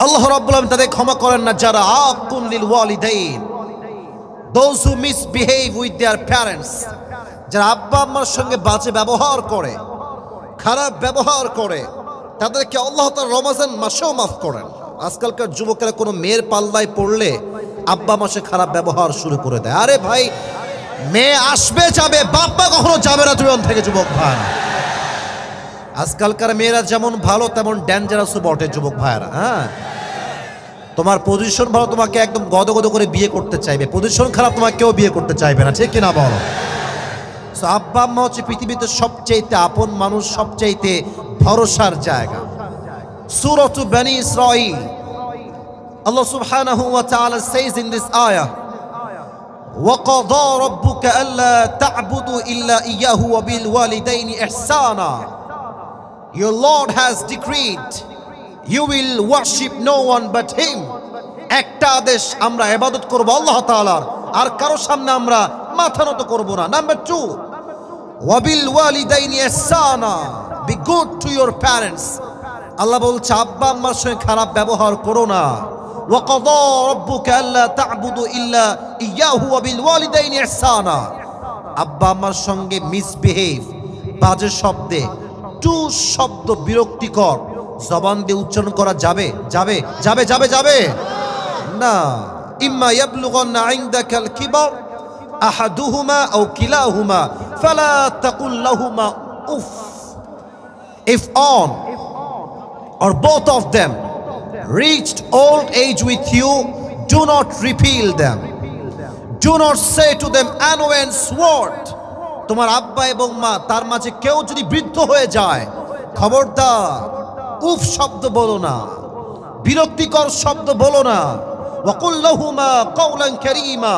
আল্লাহ রাব্বুল আলামিন তাদের ক্ষমা করেন না যারা আকুন লিল ওয়ালিদাইন, those who misbehave with their parents, যারা আব্বা আম্মার সঙ্গে বাজে ব্যবহার করে, খারাপ ব্যবহার করে, তাদেরকে আল্লাহ তাআলা রমজান মাসেও মাফ করেন। আজকালকার যুবকেরা কোনো মেয়ের পাল্লায় পড়লে আব্বা মাসে খারাপ ব্যবহার শুরু করে দেয়। আরে ভাই, মেয়ে আসবে যাবে, বাপ্পা কখনো যাবে না জীবন থেকে যুবক ভাই। আজকালকার মেয়েরা যেমন ভালো তেমন ডেঞ্জারাসও বটে যুবক ভাইরা। হ্যাঁ, তোমার পজিশন ভালো, তোমাকে একদম গদগদ করে বিয়ে করতে চাইবে, পজিশন খারাপ তোমাকে কেউ বিয়ে করতে চাইবে না, ঠিক কিনা বলো? সো আব্বা আম্মা হচ্ছে পৃথিবীতে সবচাইতে আপন মানুষ, সবচাইতে ভরসার জায়গা। সূরাতু বনী Israel, Allah subhanahu wa ta'ala says in this ayah, وَقَضَى رَبُّكَ أَلَّا تَعْبُدُوا إِلَّا إِيَّاهُ وَبِالْوَالِدَيْنِ إِحْسَانًا. Your Lord has decreed you will worship no one but him. একটা আদেশ, আমরা ইবাদত করব আল্লাহ তাআলার, আর কারো সামনে আমরা মাথা নত করব না। Number 2, وَبِالْوَالِدَيْنِ إِحْسَانًا, be good to your parents. আল্লাহ বলছে আব্বা আম্মার সঙ্গে খারাপ ব্যবহার করো না। وَقَضَى رَبُّكَ أَلَّا تَعْبُدُوا إِلَّا إِيَّاهُ وَبِالْوَالِدَيْنِ إِحْسَانًا. আব্বা আম্মার সঙ্গে মিসবিহেভ, বাজে শব্দে, টু শব্দ বিরক্তিকর জবান দিয়ে উচ্চারণ করা যাবে যাবে যাবে যাবে যাবে না। ইম্মা ইয়াবলুগান্না ইনদাকাল কিবার আহাদুহুমা আও কিলাহুমা ফালা তাকুল লাহুমা উফ. If on or both of them reached old age with you, do not repel them. Do not say to them annoyance word. তোমার আব্বা এবং মা তার মাঝে কেউ যদি বৃদ্ধ হয়ে যায়, খবরদার উফ শব্দ বলো না, বিরক্তিকর শব্দ বলো না। ওয়াকুল লাহুমা কাওলান কারীমা,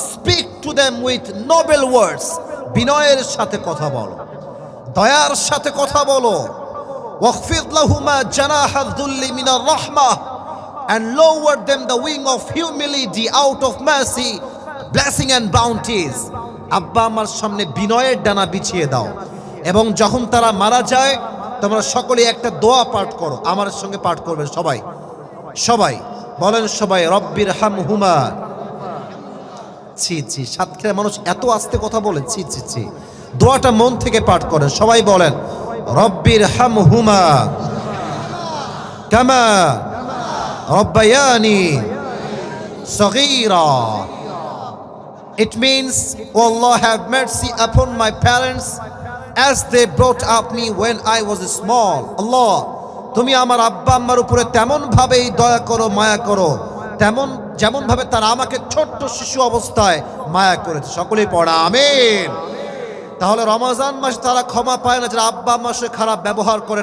speak to them with noble words, বিনয়ের সাথে কথা বলো, দয়ার সাথে কথা বলো। ওয়াখফিদ লাহুমা জানাহাদ যুল্লি মিনার রাহমাহ, and lower them the wing of humility out of mercy, blessing and bounties. আব্বা আমার সামনে বিনয়ের ডানা বিছিয়ে দাও, এবং যখন তারা মারা যায় তোমরা সকলে একটা দোয়া পাঠ করো, আমার সঙ্গে পাঠ করবেন সবাই। সবাই বলেন, সবাই রব্বির হামহুমা। ছি ছি, সাতক্ষীরার মানুষ এত আস্তে কথা বলে, ছি ছি ছি। দোয়াটা মন থেকে পাঠ করেন, সবাই বলেন রব্বির হামহুমা কামা রব্বায়ানি সগীরা. It means, O Allah, have mercy upon my parents as they brought up me when I was small. Allah, তুমি আমার আব্বা আম্মার উপরে তেমন ভাবেই দয়া করো, মায়া করো, তেমন যেমন ভাবে তারা আমাকে ছোট্ট শিশু অবস্থায় মায়া করেছে। সকলেই পড়া আমিন। তাহলে রমজান মাস তারা ক্ষমা পায় না যারা আব্বা আম্মার সাথে খারাপ ব্যবহার করে।